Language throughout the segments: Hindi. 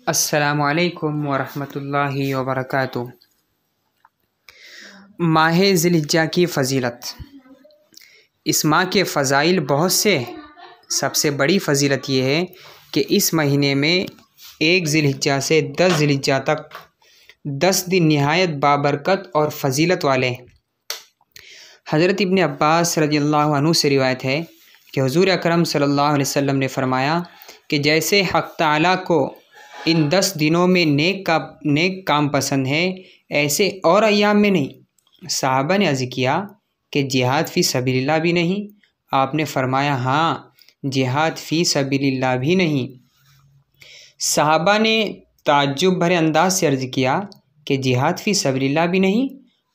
अस्सलामुअलैकुम वरहमतुल्लाहि वबरकातुहू। माह ज़िलहिज्जा की फ़जीलत। इस माह के फ़ज़ाइल बहुत से। सबसे बड़ी फ़जीलत ये है कि इस महीने में 1 ज़िलहिज्जा से 10 ज़िलहिज्जा तक 10 दिन नहायत बाबरकत और फ़जीलत वाले हैं। हज़रत इब्न अब्बास रज़ियल्लाहु अन्हु से रिवायत है कि हुज़ूर अकरम सल्लल्लाहु अलैहि वसल्लम ने फ़रमाया कि जैसे हक़ ताला को इन 10 दिनों में नेक काम पसंद है, ऐसे और अय्याम में नहीं। सहाबा ने अर्ज़ किया कि जिहाद फ़ी सबीलिल्लाह भी नहीं? आपने फ़रमाया हाँ, जिहाद फ़ी सबीलिल्लाह भी नहीं। सहाबा ने ताज्जुब भरे अंदाज से अर्ज़ किया कि जिहाद फ़ी सबीलिल्लाह भी नहीं?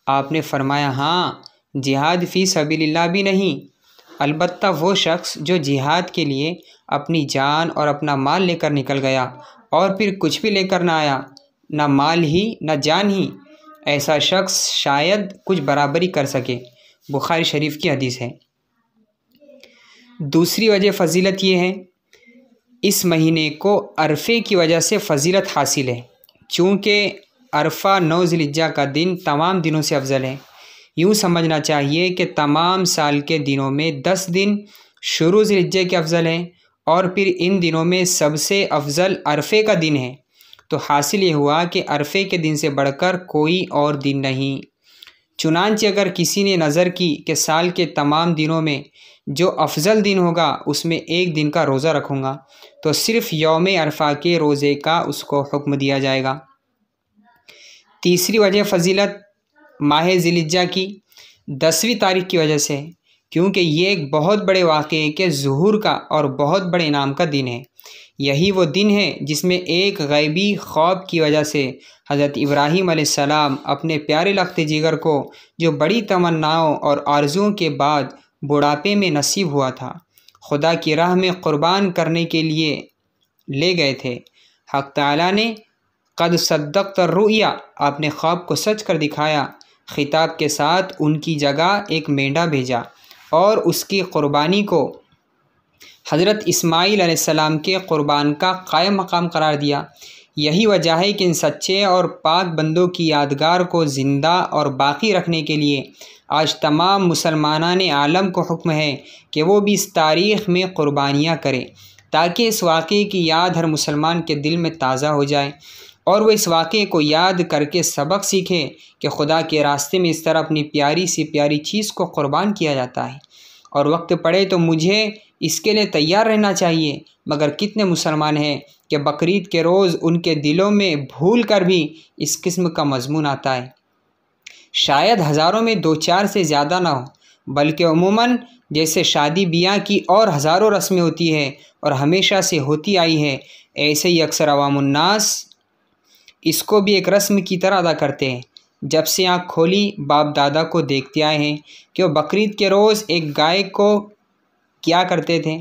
आपने फ़रमाया हाँ, जिहाद फ़ी सबीलिल्लाह भी नहीं। अलबत्ता वो शख्स जो जिहाद के लिए अपनी जान और अपना माल लेकर निकल गया और फिर कुछ भी लेकर ना आया, ना माल ही ना जान ही, ऐसा शख्स शायद कुछ बराबरी कर सके। बुखारी शरीफ की हदीस है। दूसरी वजह फ़जीलत ये है, इस महीने को अरफ़े की वजह से फ़जीलत हासिल है, चूँकि अरफ़ा 9 ज़िलहिज्जा का दिन तमाम दिनों से अफजल है। यूँ समझना चाहिए कि तमाम साल के दिनों में 10 दिन शुरू ज़िलहिज्जे के अफजल हैं और फिर इन दिनों में सबसे अफजल अरफ़े का दिन है। तो हासिल ये हुआ कि अरफ़े के दिन से बढ़कर कोई और दिन नहीं। चुनांचे अगर किसी ने नज़र की कि साल के तमाम दिनों में जो अफजल दिन होगा उसमें एक दिन का रोज़ा रखूँगा, तो सिर्फ़ यौम अरफ़ा के रोज़े का उसको हुक्म दिया जाएगा। तीसरी वजह फ़जीलत माह ज़िलहिज्जा की 10वीं तारीख़ की वजह से, क्योंकि ये एक बहुत बड़े वाक़े के ज़ुहूर का और बहुत बड़े इनाम का दिन है। यही वो दिन है जिसमें एक गैबी ख्वाब की वजह से हज़रत इब्राहीम अलैहिस्सलाम अपने प्यारे लख्त जिगर को, जो बड़ी तमन्नाओं और आरज़ुओं के बाद बुढ़ापे में नसीब हुआ था, खुदा की राह में क़ुरबान करने के लिए ले गए थे। हक़ ताला ने क़द सद्दक़्त रुया, आपने ख्वाब को सच कर दिखाया, खिताब के साथ उनकी जगह एक मेंढा भेजा और उसकी क़ुरबानी को हज़रत इस्माईल अलैहिस्सलाम के क़ुरबान का कायम मकाम करार दिया। यही वजह है कि इन सच्चे और पाक बंदों की यादगार को ज़िंदा और बाकी रखने के लिए आज तमाम मुसलमानान आलम को हुक्म है कि वो भी इस तारीख़ में क़ुरबानियाँ करें, ताकि इस वाक़े की याद हर मुसलमान के दिल में ताज़ा हो जाए और वह इस वाक़े को याद करके सबक सीखे कि खुदा के रास्ते में इस तरह अपनी प्यारी सी प्यारी चीज़ को क़ुरबान किया जाता है और वक्त पड़े तो मुझे इसके लिए तैयार रहना चाहिए। मगर कितने मुसलमान हैं कि बकरीद के रोज़ उनके दिलों में भूल कर भी इस किस्म का मज़मून आता है। शायद हज़ारों में 2-4 से ज़्यादा ना हो, बल्कि उमूमन जैसे शादी ब्याह की और हज़ारों रस्में होती है और हमेशा से होती आई है, ऐसे ही अक्सर अवामुन्नास इसको भी एक रस्म की तरह अदा करते हैं। जब से आँख खोली बाप दादा को देखते आए हैं कि वो बकरीद के रोज़ एक गाय को क्या करते थे,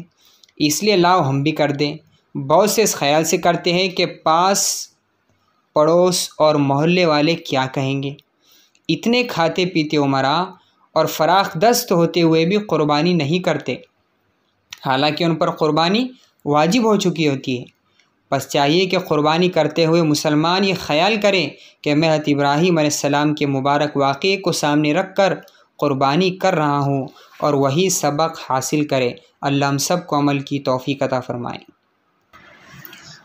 इसलिए लाओ हम भी कर दें। बहुत से इस ख्याल से करते हैं कि पास पड़ोस और मोहल्ले वाले क्या कहेंगे। इतने खाते पीते उमरा और फराख दस्त होते हुए भी क़ुरबानी नहीं करते, हालांकि उन पर क़ुरबानी वाजिब हो चुकी होती है। बस चाहिए कि क़ुरबानी करते हुए मुसलमान ये ख्याल करें कि मैं हज़रत इब्राहीम अलैहिस्सलाम के मुबारक वाक़े को सामने रख कर क़ुरबानी कर रहा हूँ और वही सबक हासिल करे। अल्लाह हम सब को अमल की तौफ़ीक़ अता फ़रमाए।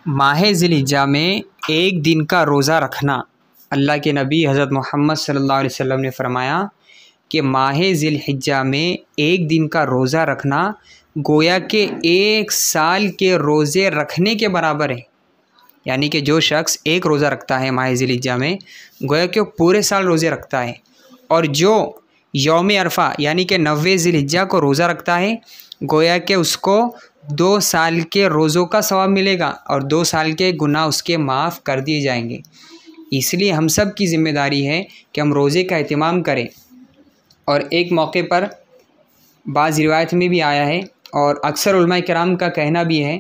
माह ज़िलहिज्जा में एक दिन का रोज़ा रखना, अल्लाह के नबी हज़रत मोहम्मद सल्लल्लाहु अलैहि वसल्लम ने फ़रमाया कि माह ज़िलहिज्जा में एक दिन का रोज़ा रखना गोया के 1 साल के रोज़े रखने के बराबर है। यानी कि जो शख्स एक रोज़ा रखता है माह ज़िलहिज्जा में, गोया कि वो पूरे साल रोज़े रखता है। और जो यौम अरफ़ा यानी कि 90 ज़िलहिज्जा को रोज़ा रखता है, गोया कि उसको 2 साल के रोज़ों का सवाब मिलेगा और 2 साल के गुनाह उसके माफ़ कर दिए जाएंगे। इसलिए हम सब की ज़िम्मेदारी है कि हम रोज़े का एहतिमाम करें। और एक मौके पर बाज़ रिवायत में भी आया है और अक्सर उलमा किराम का कहना भी है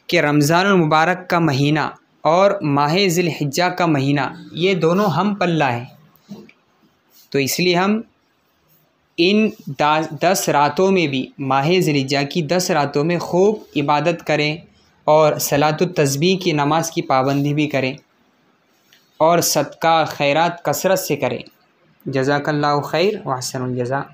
कि रमज़ानुल मुबारक का महीना और माह ज़िलहिज्जा का महीना ये दोनों हम पल्ला है। तो इसलिए हम इन 10 रातों में भी, माह ज़िलहिज्जा की 10 रातों में खूब इबादत करें, और सलातुत तस्बीह की नमाज की पाबंदी भी करें और सदका खैरात कसरत से करें। जज़ाकल्लाहु खैर व अहसनुल जज़ा।